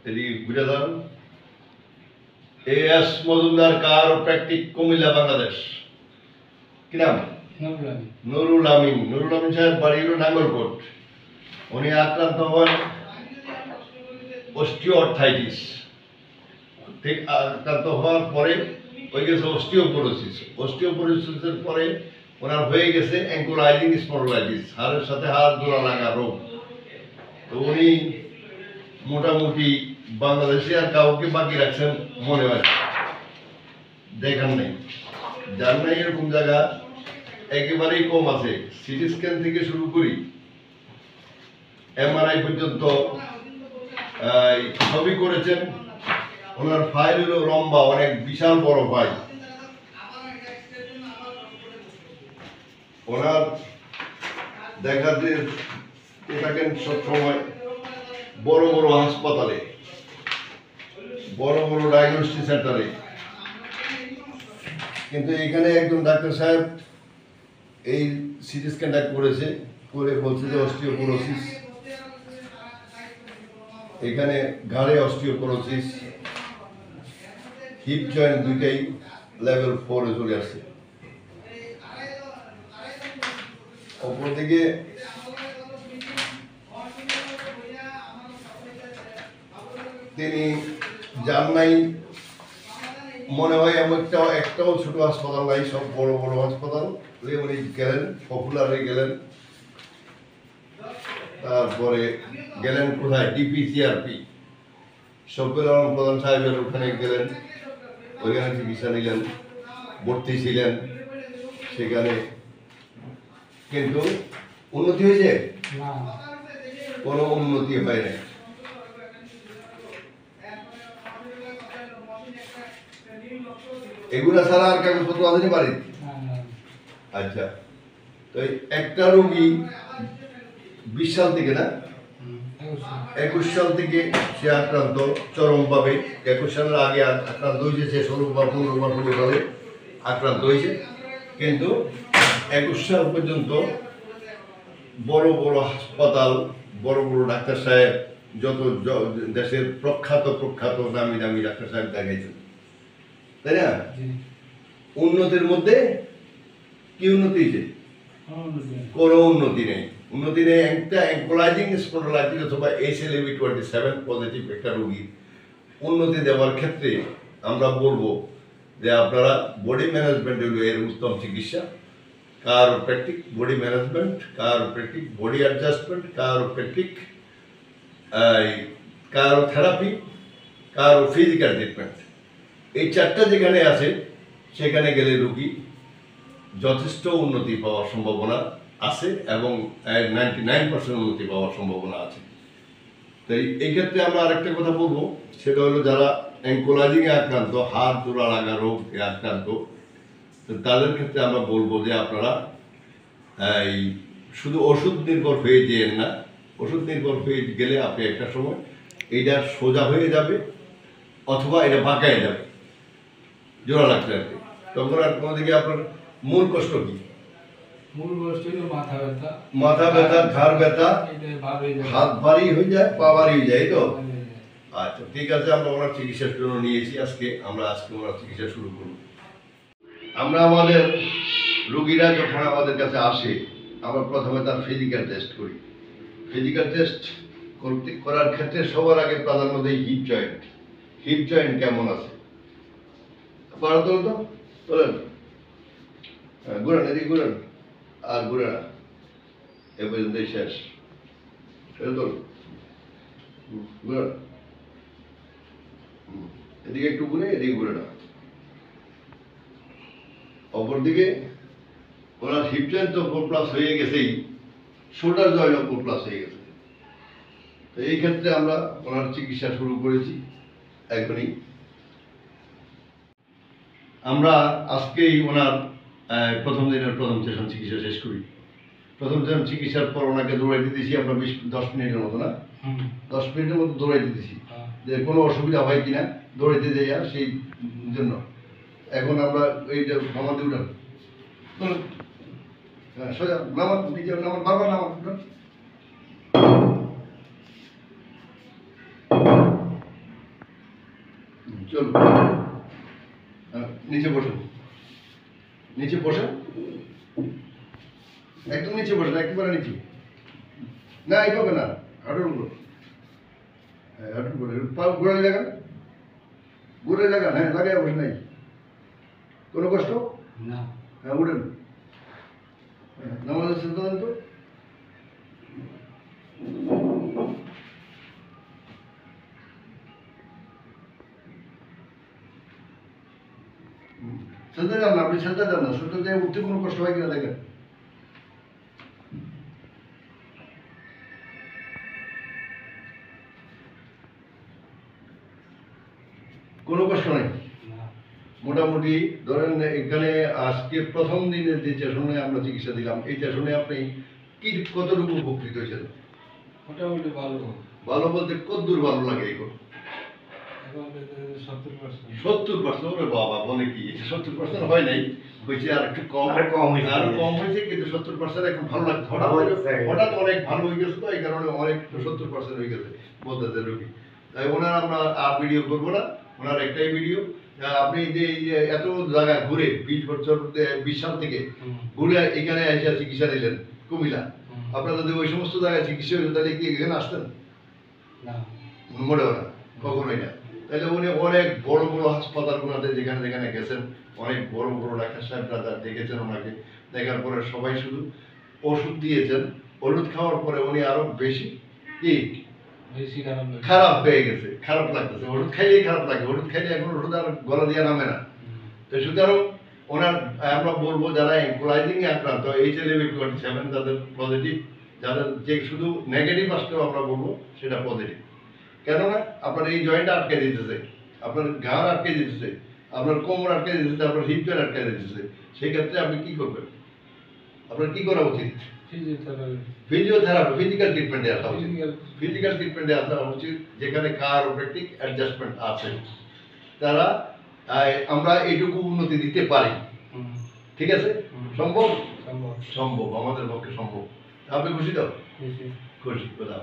এদিকে ঘুরে দাঁড়ান। এস মজুমদার কারোপ্র্যাকটিক কুমিল্লা বাংলাদেশ। কি নাম? নুরুল আমিন। নুরুল আমিন সাহেব বাড়ি হলো নাঙ্গলকোট। উনি আক্রান্ত হন অস্টিওআর্থ্রাইটিস। ঠিক আক্রান্ত হওয়ার পরে হয়ে গেছে অস্টিওপোরোসিস। অস্টিওপোরোসিসের পরে ওনার হয়ে গেছে অ্যাঙ্কোলাইজিং স্পন্ডলাইটিস, হাড়ের সাথে হাড় জোড়া লাগা রোগ। তো উনি মোটামুটি বাংলাদেশে আর কাউকে বাকি রাখছেন মনে হয় দেখান নাই, যার নাই এরকম জায়গা একেবারেই কম আছে। সিটি স্ক্যান থেকে শুরু করি এমআরআই পর্যন্ত সবই করেছেন। ওনার ফাইল হলো লম্বা, অনেক বিশাল বড় ফাইল। ওনার দেখাতে থাকেন সবসময় বড় বড় হাসপাতালে, বড় বড় ডায়াগনস্টিক সেন্টারে, কিন্তু এখানে একজন ডাক্তার সাহেব এই সিটি স্ক্যানটা করেছে, করে বলছে যে অস্টিওপোরোসিস। এখানে ঘাড়ে অস্টিওপোরোসিস, হিপ জয়েন্ট দুইটাই লেভেল 4-এ চলে আসছে। অপরদিকে তিনি যান নাই মনে হয়, একটাও ছোট হাসপাতাল নাই, সব বড় বড় হাসপাতাল। উনি গেলেন পপুলারে গেলেন, তারপরে গেলেন কোথায় ডিপিসিআরপি শফিউল আলম প্রধান সাহেবের ওখানে গেলেন, ওইখানে চিকিৎসা নিলেন, ভর্তি ছিলেন সেখানে। কিন্তু উন্নতি হয়েছে? কোনো উন্নতি হয় নাই। এগুলা ছাড়া আর কাগজপত্র আসেনি বাড়ি? আচ্ছা, তো একটা রোগী 20 সাল থেকে না 21 সাল থেকে সে আক্রান্ত চরমভাবে। 21 সালের আগে আক্রান্ত হয়েছে, সে 16 বা 15 সালে আক্রান্ত হয়েছে। কিন্তু 21 সাল পর্যন্ত বড় বড় হাসপাতাল, বড় বড় ডাক্তার সাহেব, যত দেশের প্রখ্যাত নামি দামি ডাক্তার সাহেব দেখাইছেন, তাই না? উন্নতির মধ্যে কি উন্নতি হয়েছে? কোনো উন্নতি নেই। উন্নতি নেই। একটা অ্যাঙ্কোলাইজিং স্পন্ডলাইটিস অথবা A-B27 পজিটিভ একটা রোগী উন্নতি দেওয়ার ক্ষেত্রে আমরা বলবো যে আপনারা বডি ম্যানেজমেন্ট হলো এর উত্তম চিকিৎসা। কারোপ্র্যাকটিক বডি ম্যানেজমেন্ট, কারোপ্র্যাকটিক বডি অ্যাডজাস্টমেন্ট, কারোপ্র্যাকটিক কারোথেরাপি, কারো ফিজিক্যাল ট্রিটমেন্ট, এই চারটা যেখানে আছে সেখানে গেলে রোগী যথেষ্ট উন্নতি পাওয়ার সম্ভাবনা আছে এবং 99% উন্নতি পাওয়ার সম্ভাবনা আছে। তো এই ক্ষেত্রে আমরা আরেকটা কথা বলবো, সেটা হলো যারা অ্যাঙ্কোলাইজিংয়ে আক্রান্ত, হাত জোড়া লাগা রোগে আক্রান্ত, তো তাদের ক্ষেত্রে আমরা বলবো যে আপনারা শুধু ওষুধ নির্ভর হয়ে যেন না। ওষুধ নির্ভর হয়ে গেলে আপনি একটা সময় এইটা সোজা হয়ে যাবে অথবা এটা বাঁকায় যাবে, জোড়া লাগতে লাগবে। তখন আর কোনো দিকে আপনার মূল কষ্ট কি? মূল কষ্ট হলো মাথা ব্যথা, ঘাড় ব্যথা, হাত ভারী হয়ে যায়, পা ভারী হয়ে যায়, তো আচ্ছা ঠিক আছে। আমরা ওনার চিকিৎসার জন্য নিয়েছি আজকে ওনার চিকিৎসা শুরু করব। আমরা আমাদের রোগীরা যখন আমাদের কাছে আসে, আমরা প্রথমে তার ফিজিক্যাল টেস্ট করি। ফিজিক্যাল টেস্ট করার ক্ষেত্রে সবার আগে প্রাধান্য দেই হিপ জয়েন্ট কেমন আছে। পারা তো তোলেন, ঘুরান, এদিকে ঘুরান, আর ঘুরে না, এ পর্যন্তই শেষ। ঘুরান, এদিকে একটু ঘুরে, এদিকে ঘুরে না। অপরদিকে ওনার হিপ জয়েন্ট তো 4+ হয়ে গেছেই, শোল্ডার জয়েন্টও 4+ হয়ে গেছে। তো এই ক্ষেত্রে আমরা ওনার চিকিৎসা শুরু করেছি এখনই। আমরা আজকেই ওনার প্রথম দিনের প্রথম সেশন চিকিৎসা শেষ করি। প্রথম সেশন চিকিৎসার পর ওনাকে দৌড়াইতে দিয়েছি আমরা 10 মিনিটের মতো, না 10 মিনিটের মতো দৌড়াইতে দিয়েছি, যে কোনো অসুবিধা হয় কিনা দৌড়াইতে যাইয়া সেই জন্য। এখন আমরা এই যে নামাতে উঠান, সোজা নামান, নিচে নামান, বারবার নামান, চলুন নিচে বসুন, নিচে বসেন, একদম নিচে বসেন, একেবারে নিচে না, এইভাবে না, হাঁটুর উপর, হ্যাঁ হাঁটুর উপরে, পা গোড়ালি লাগান, গোড়ালি লাগান, হ্যাঁ লাগাই বসে নাই, কোনো কষ্ট না। হ্যাঁ উঠেন, হ্যাঁ নামাজের চিন্তা দেন তো, সেটা যান না, আপনি সেটা যান না, সেটা দিয়ে উঠতে কোনো কষ্ট হয় কিনা দেখেন। কোনো কষ্ট নাই, মোটামুটি ধরেন এখানে আজকে প্রথম দিনের যে সেশনে আমরা চিকিৎসা দিলাম, এই সেশনে আপনি কি কতটুকু উপকৃত হয়েছেন? মোটামুটি ভালো। ভালো বলতে কতদূর ভালো লাগে এখন? 70%। ওরে বাবা, বলে কি 70% হয় নাই, হয়েছে আর একটু কম, আরো কম হয়েছে, কিন্তু 70% এখন ভালো লাগছে, হঠাৎ অনেক ভালো হয়ে গেছে, তো এই কারণে অনেক 70% হয়ে গেছে বলতে রোগী। তাই ওনার আমরা আর ভিডিও করবো না, ওনার একটাই ভিডিও, আপনি যে এত জায়গা ঘুরে 20 বছর 20 সাল থেকে ঘুরে এখানে এসে চিকিৎসা নিলেন কুমিল্লা, আপনারা যদি ওই সমস্ত জায়গায় চিকিৎসা হইতো তাহলে কি এখানে আসতেন? মোটেও না, কখনোই না। তাহলে উনি অনেক বড় বড় হাসপাতালগুলোতে যেখানে যেখানে গেছেন, অনেক বড় বড় ডাক্তার সাহেবরা দেখেছেন ওনাকে, দেখার পরে সবাই শুধু ওষুধ দিয়েছেন, ওষুধ খাওয়ার পরে উনি আরো বেশি কি খারাপ হয়ে গেছে, খারাপ লাগতেছে, ওষুধ খাইলেই খারাপ লাগে, ওষুধ খাইলে এখন ওষুধ আর গলা দিয়ে নামে না। তো সুতরাং ওনার আমরা বলবো যারা অ্যাঙ্কোলাইজিং এ আক্রান্ত, H-27 তাদের পজিটিভ, যাদের যে শুধু নেগেটিভ আসলেও আমরা বলবো সেটা পজিটিভ। কেননা আপনার এই জয়েন্ট আটকে দিতেছে, আপনার ঘাড় আটকে দিতেছে, আপনার কোমর আটকে দিতেছে, আপনার হিপ জয়েন্ট আটকে দিতেছে, সেই ক্ষেত্রে আপনি কি করবেন? আপনার কি করা উচিত? ফিজিওথেরাপি, ফিজিক্যাল ট্রিটমেন্টে আসা উচিত, ফিজিক্যাল ট্রিটমেন্টে আসা উচিত, যেখানে কায়োপ্র্যাকটিক অ্যাডজাস্টমেন্ট আছে, তারা আমরা এইটুকু উন্নতি দিতে পারি। ঠিক আছে, সম্ভব, সম্ভব আমাদের পক্ষে সম্ভব। আপনি খুশি তো? খুশি, কথা